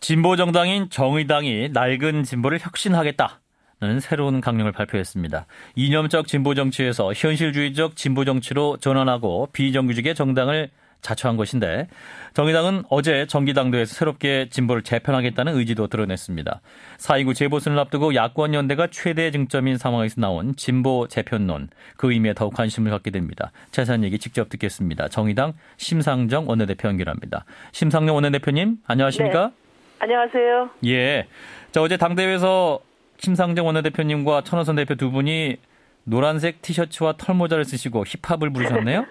진보 정당인 정의당이 낡은 진보를 혁신하겠다는 새로운 강령을 발표했습니다. 이념적 진보 정치에서 현실주의적 진보 정치로 전환하고 비정규직의 정당을 자처한 것인데 정의당은 어제 정기당도에서 새롭게 진보를 재편하겠다는 의지도 드러냈습니다. 4.29 재보선을 앞두고 야권 연대가 최대 쟁점인 상황에서 나온 진보 재편론, 그 의미에 더욱 관심을 갖게 됩니다. 자세한 얘기 직접 듣겠습니다. 정의당 심상정 원내대표 연결합니다. 심상정 원내대표님 안녕하십니까? 네. 안녕하세요. 예. 자, 어제 당대회에서 심상정 원내대표님과 천하선 대표 두 분이 노란색 티셔츠와 털모자를 쓰시고 힙합을 부르셨네요.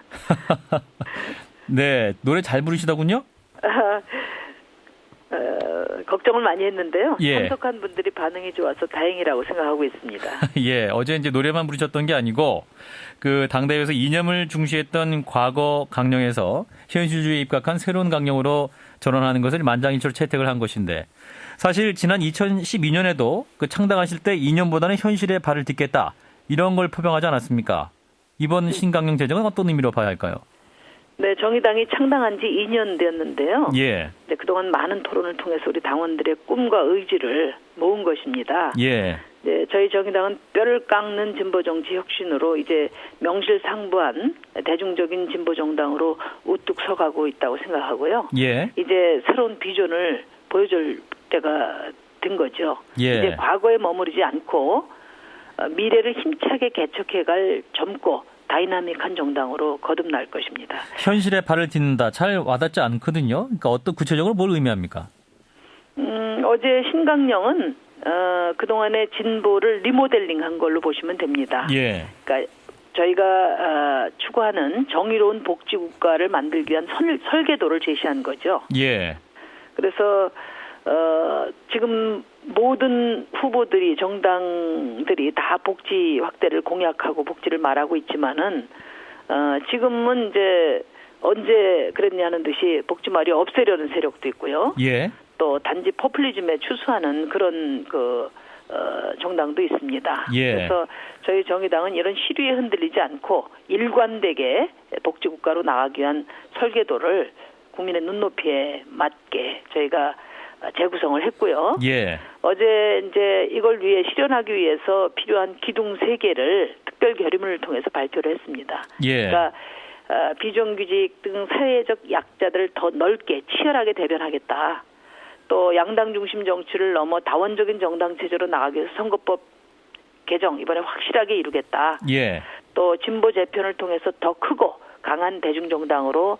네, 노래 잘 부르시더군요. 걱정을 많이 했는데요. 예. 참석한 분들이 반응이 좋아서 다행이라고 생각하고 있습니다. 예, 어제 이제 노래만 부르셨던 게 아니고 그 당대회에서 이념을 중시했던 과거 강령에서 현실주의에 입각한 새로운 강령으로 전환하는 것을 만장일치로 채택을 한 것인데 사실 지난 2012년에도 그 창당하실 때 이념보다는 현실에 발을 딛겠다 이런 걸 표명하지 않았습니까? 이번 신강령 제정은 어떤 의미로 봐야 할까요? 네, 정의당이 창당한 지 2년 되었는데요. 예. 네, 그동안 많은 토론을 통해서 우리 당원들의 꿈과 의지를 모은 것입니다. 예. 네, 저희 정의당은 뼈를 깎는 진보정치 혁신으로 이제 명실상부한 대중적인 진보정당으로 우뚝 서가고 있다고 생각하고요. 예. 이제 새로운 비전을 보여줄 때가 된 거죠. 예. 이제 과거에 머무르지 않고 미래를 힘차게 개척해갈 젊고 다이나믹한 정당으로 거듭날 것입니다. 현실에 발을 딛는다. 잘 와닿지 않거든요. 그러니까 어떤 구체적으로 뭘 의미합니까? 어제 신강령은 그동안의 진보를 리모델링한 걸로 보시면 됩니다. 예. 그러니까 저희가 추구하는 정의로운 복지국가를 만들기 위한 설계도를 제시한 거죠. 예. 그래서 지금 모든 후보들이 정당들이 다 복지 확대를 공약하고 복지를 말하고 있지만은 지금은 이제 언제 그랬냐는 듯이 복지 말이 없애려는 세력도 있고요. 예. 또 단지 포퓰리즘에 추수하는 그런 정당도 있습니다. 예. 그래서 저희 정의당은 이런 시류에 흔들리지 않고 일관되게 복지국가로 나가기 위한 설계도를 국민의 눈높이에 맞게 저희가 재구성을 했고요. 예. 어제 이제 이걸 위해 실현하기 위해서 필요한 기둥 3개를 특별 결의문을 통해서 발표를 했습니다. 예. 그러니까 비정규직 등 사회적 약자들을 더 넓게 치열하게 대변하겠다. 또 양당 중심 정치를 넘어 다원적인 정당 체제로 나가기 위해서 선거법 개정 이번에 확실하게 이루겠다. 예. 또 진보 재편을 통해서 더 크고 강한 대중정당으로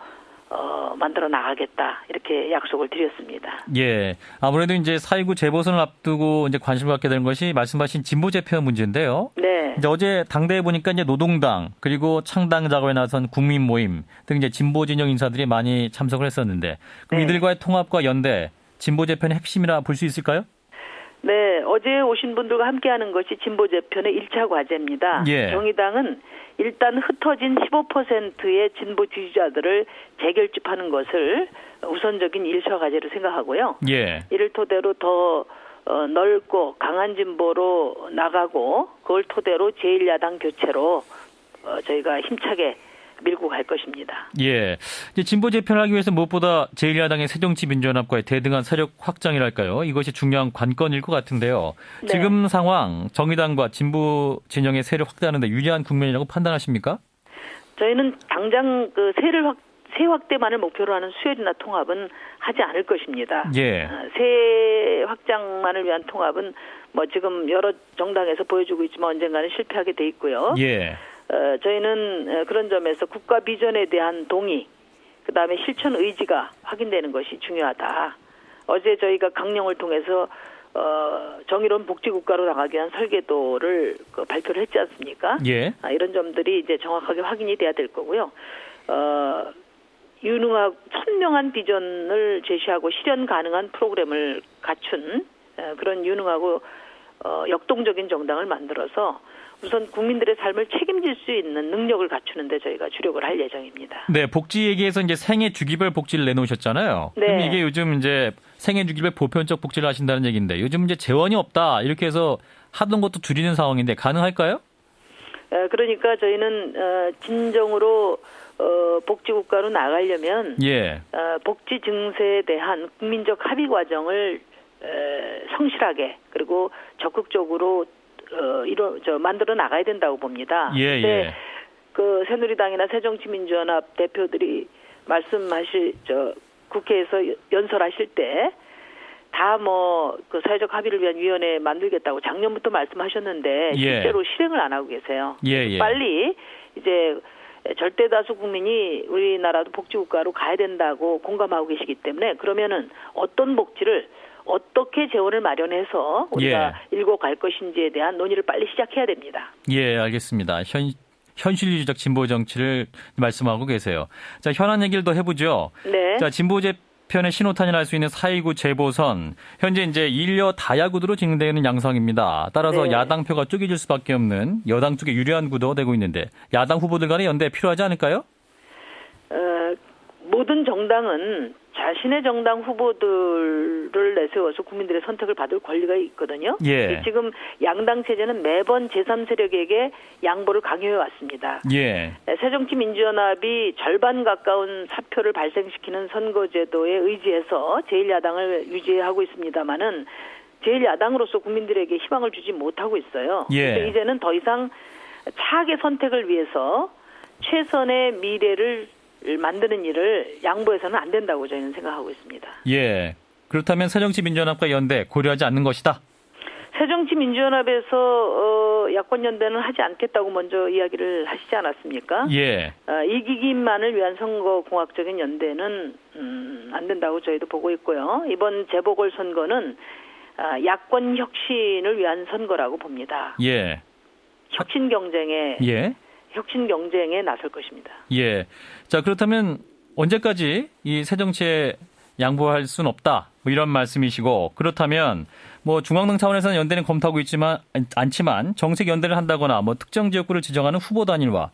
만들어 나가겠다 이렇게 약속을 드렸습니다. 예. 아무래도 이제 4.29 재보선을 앞두고 이제 관심을 갖게 되는 것이 말씀하신 진보 재편 문제인데요. 네. 이제 어제 당대회 보니까 이제 노동당 그리고 창당 작업에 나선 국민 모임 등 이제 진보 진영 인사들이 많이 참석을 했었는데 그럼 네. 이들과의 통합과 연대 진보 재편의 핵심이라 볼 수 있을까요? 네, 어제 오신 분들과 함께하는 것이 진보 재편의 1차 과제입니다. 예. 정의당은 일단 흩어진 15%의 진보 지지자들을 재결집하는 것을 우선적인 1차 과제로 생각하고요. 예. 이를 토대로 더 넓고 강한 진보로 나가고 그걸 토대로 제1야당 교체로 저희가 힘차게 밀고 갈 것입니다. 예. 이제 진보 재편을 하기 위해서 무엇보다 제1야당의 새정치민주연합과의 대등한 세력 확장이랄까요? 이것이 중요한 관건일 것 같은데요. 네. 지금 상황 정의당과 진보 진영의 세력 확대하는 데 유리한 국면이라고 판단하십니까? 저희는 당장 그 세 확대만을 목표로 하는 수혈이나 통합은 하지 않을 것입니다. 예. 세 확장만을 위한 통합은 뭐 지금 여러 정당에서 보여주고 있지만 언젠가는 실패하게 돼 있고요. 예. 저희는 그런 점에서 국가 비전에 대한 동의, 그다음에 실천 의지가 확인되는 것이 중요하다. 어제 저희가 강령을 통해서 정의로운 복지국가로 나가기 위한 설계도를 발표를 했지 않습니까? 예. 이런 점들이 이제 정확하게 확인이 돼야 될 거고요. 유능하고 선명한 비전을 제시하고 실현 가능한 프로그램을 갖춘 그런 유능하고 역동적인 정당을 만들어서 우선 국민들의 삶을 책임질 수 있는 능력을 갖추는 데 저희가 주력을 할 예정입니다. 네, 복지 얘기에서 이제 생애 주기별 복지를 내놓으셨잖아요. 네. 그럼 이게 요즘 이제 생애 주기별 보편적 복지를 하신다는 얘기인데 요즘 이제 재원이 없다 이렇게 해서 하던 것도 줄이는 상황인데 가능할까요? 그러니까 저희는 진정으로 복지국가로 나가려면 예. 복지 증세에 대한 국민적 합의 과정을 성실하게 그리고 적극적으로 만들어 나가야 된다고 봅니다. 예, 근데 예. 그 새누리당이나 새정치민주연합 대표들이 국회에서 연설하실 때 다 그 사회적 합의를 위한 위원회 만들겠다고 작년부터 말씀하셨는데 예. 실제로 실행을 안 하고 계세요. 예, 예. 빨리 이제 절대 다수 국민이 우리나라도 복지국가로 가야 된다고 공감하고 계시기 때문에 그러면은 어떤 복지를 어떻게 재원을 마련해서 우리가 일고 갈 것인지에 대한 논의를 빨리 시작해야 됩니다. 예, 알겠습니다. 현실주의적 진보 정치를 말씀하고 계세요. 자, 현안 얘기를 더 해보죠. 네. 자, 진보 재편의 신호탄이 날 수 있는 4.29 재보선. 현재 이제 일여 다야구도로 진행되는 양상입니다. 따라서 네. 야당표가 쪼개질 수밖에 없는 여당 쪽에 유리한 구도가 되고 있는데 야당 후보들 간의 연대 필요하지 않을까요? 모든 정당은 자신의 정당 후보들을 내세워서 국민들의 선택을 받을 권리가 있거든요. 예. 지금 양당 체제는 매번 제3세력에게 양보를 강요해 왔습니다. 예. 새정치민주연합이 절반 가까운 사표를 발생시키는 선거제도에 의지해서 제1야당을 유지하고 있습니다마는 제1야당으로서 국민들에게 희망을 주지 못하고 있어요. 예. 그래서 이제는 더 이상 차악의 선택을 위해서 최선의 미래를 만드는 일을 양보해서는 안 된다고 저희는 생각하고 있습니다. 예. 그렇다면 새정치민주연합과 연대 고려하지 않는 것이다. 새정치민주연합에서 야권연대는 하지 않겠다고 먼저 이야기를 하시지 않았습니까? 예. 이기기만을 위한 선거공학적인 연대는 안 된다고 저희도 보고 있고요. 이번 재보궐선거는 야권 혁신을 위한 선거라고 봅니다. 예. 혁신 경쟁에 나설 것입니다. 예. 자, 그렇다면 언제까지 이 새정치에 양보할 수는 없다. 뭐 이런 말씀이시고 그렇다면 뭐 중앙당 차원에서는 연대는 검토하고 않지만 정책 연대를 한다거나 뭐 특정 지역구를 지정하는 후보 단일화,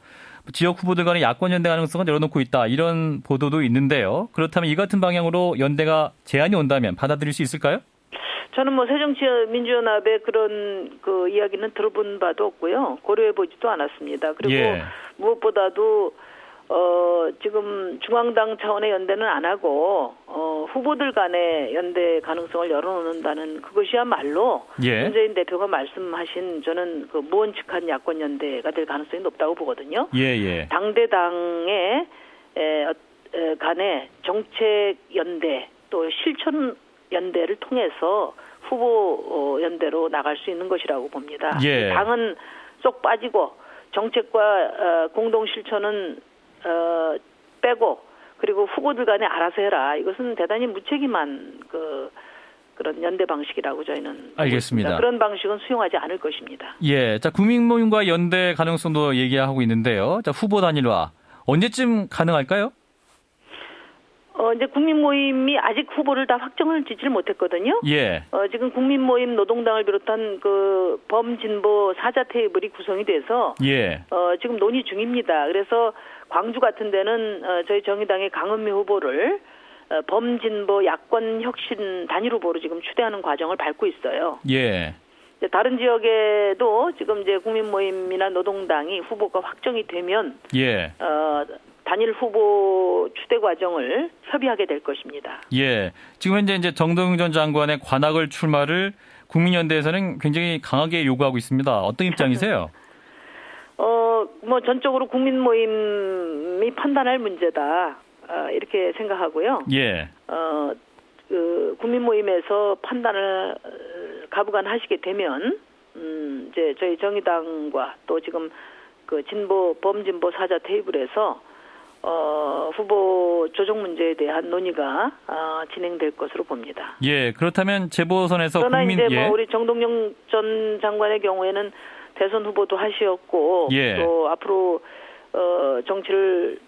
지역 후보들 간의 야권 연대 가능성을 열어놓고 있다. 이런 보도도 있는데요. 그렇다면 이 같은 방향으로 연대가 제안이 온다면 받아들일 수 있을까요? 저는 뭐 새정치민주연합의 그런 그 이야기는 들어본 바도 없고요. 고려해보지도 않았습니다. 그리고 무엇보다도 지금 중앙당 차원의 연대는 안 하고 후보들 간의 연대 가능성을 열어놓는다는 그것이야말로 문재인 대표가 말씀하신 저는 그 무원칙한 야권 연대가 될 가능성이 높다고 보거든요. 당대당의 간의 정책 연대 또 실천 연대를 통해서 후보 연대로 나갈 수 있는 것이라고 봅니다. 당은 쏙 빠지고 정책과 공동 실천은 빼고 그리고 후보들 간에 알아서 해라. 이것은 대단히 무책임한 그런 연대 방식이라고 저희는 알겠습니다. 그런 방식은 수용하지 않을 것입니다. 예, 자 국민모임과 연대 가능성도 얘기하고 있는데요. 자 후보 단일화 언제쯤 가능할까요? 이제 국민모임이 아직 후보를 다 확정을 짓지를 못했거든요. 지금 국민모임 노동당을 비롯한 그 범진보 사자 테이블이 구성이 돼서 지금 논의 중입니다. 그래서 광주 같은 데는 저희 정의당의 강은미 후보를 범진보 야권 혁신 단일 후보로 지금 추대하는 과정을 밟고 있어요. 다른 지역에도 지금 이제 국민모임이나 노동당이 후보가 확정이 되면 단일 후보 추대 과정을 협의하게 될 것입니다. 지금 현재 이제 정동영 전 장관의 관악을 출마를 국민연대에서는 굉장히 강하게 요구하고 있습니다. 어떤 입장이세요? 뭐 전적으로 국민모임이 판단할 문제다. 이렇게 생각하고요. 국민모임에서 판단을 가부간하시게 되면 이제 저희 정의당과 또 지금 그 범진보 사자 테이블에서 후보 조정 문제에 대한 논의가 진행될 것으로 봅니다. 그렇다면 재보선에서 그러나 이제 뭐 우리 정동영 전 장관의 경우에는 대선 후보도 하셨고 또 앞으로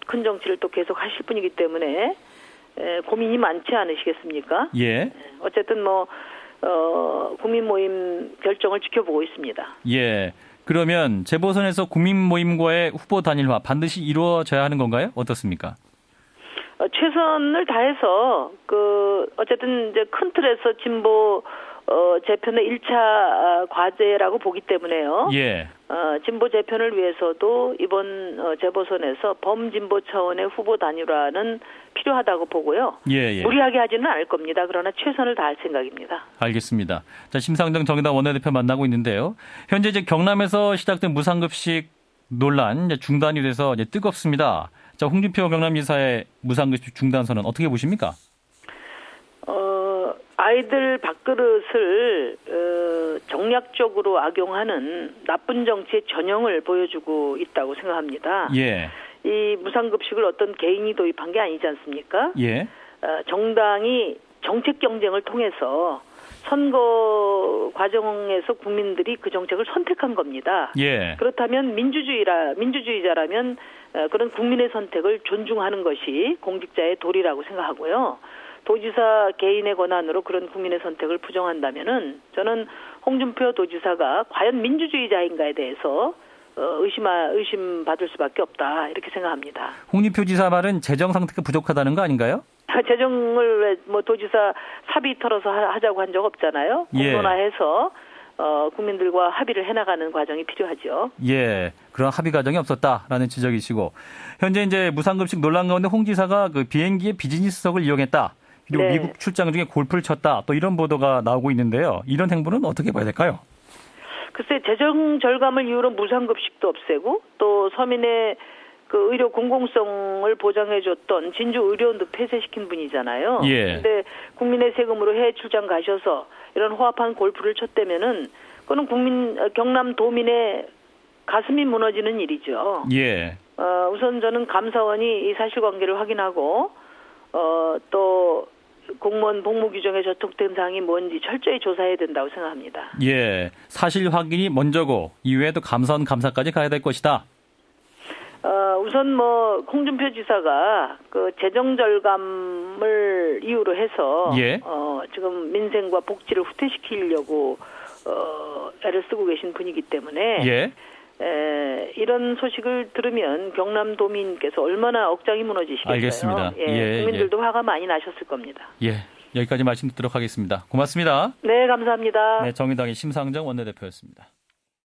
큰 정치를 또 계속 하실 분이기 때문에 고민이 많지 않으시겠습니까? 어쨌든 뭐 국민모임 결정을 지켜보고 있습니다. 그러면 재보선에서 국민모임과의 후보 단일화 반드시 이루어져야 하는 건가요? 어떻습니까? 최선을 다해서 어쨌든 이제 큰 틀에서 진보 재편의 1차 과제라고 보기 때문에요. 예. 진보 재편을 위해서도 이번 재보선에서 범진보 차원의 후보 단일화는 필요하다고 보고요. 예. 무리하게 하지는 않을 겁니다. 그러나 최선을 다할 생각입니다. 알겠습니다. 자, 심상정 정의당 원내대표 만나고 있는데요. 현재 이제 경남에서 시작된 무상급식 논란 이제 중단이 돼서 이제 뜨겁습니다. 자, 홍준표 경남지사의 무상급식 중단 선언 어떻게 보십니까? 아이들 밥그릇을 정략적으로 악용하는 나쁜 정치의 전형을 보여주고 있다고 생각합니다. 예. 이 무상급식을 어떤 개인이 도입한 게 아니지 않습니까? 예. 정당이 정책 경쟁을 통해서 선거 과정에서 국민들이 그 정책을 선택한 겁니다. 예. 그렇다면 민주주의자라면 그런 국민의 선택을 존중하는 것이 공직자의 도리라고 생각하고요. 도지사 개인의 권한으로 그런 국민의 선택을 부정한다면은 저는 홍준표 도지사가 과연 민주주의자인가에 대해서 의심받을 수밖에 없다 이렇게 생각합니다. 홍준표 지사 말은 재정 상태가 부족하다는 거 아닌가요? 재정을 왜 도지사 사비 털어서 하자고 한 적 없잖아요. 예. 공론화해서 국민들과 합의를 해나가는 과정이 필요하죠. 예, 그런 합의 과정이 없었다라는 지적이시고 현재 이제 무상급식 논란 가운데 홍 지사가 그 비행기의 비즈니스석을 이용했다. 그리고 네. 미국 출장 중에 골프를 쳤다. 또 이런 보도가 나오고 있는데요. 이런 행보는 어떻게 봐야 될까요? 글쎄 재정 절감을 이유로 무상급식도 없애고 또 서민의 그 의료 공공성을 보장해줬던 진주 의료원도 폐쇄시킨 분이잖아요. 예. 근데 국민의 세금으로 해외 출장 가셔서 이런 호합한 골프를 쳤다면은 그거는 경남 도민의 가슴이 무너지는 일이죠. 예. 우선 저는 감사원이 이 사실관계를 확인하고 또 공무원 복무 규정에 저촉된 사항이 뭔지 철저히 조사해야 된다고 생각합니다. 예. 사실 확인이 먼저고 이외에도 감사원 감사까지 가야 될 것이다. 우선 홍준표 지사가 그 재정 절감을 이유로 해서 예. 지금 민생과 복지를 후퇴시키려고 애를 쓰고 계신 분이기 때문에 예. 이런 소식을 들으면 경남도민께서 얼마나 억장이 무너지시겠어요. 알겠습니다. 예, 국민들도 화가 많이 나셨을 겁니다. 예. 여기까지 말씀 듣도록 하겠습니다. 고맙습니다. 네, 감사합니다. 네, 정의당의 심상정 원내대표였습니다.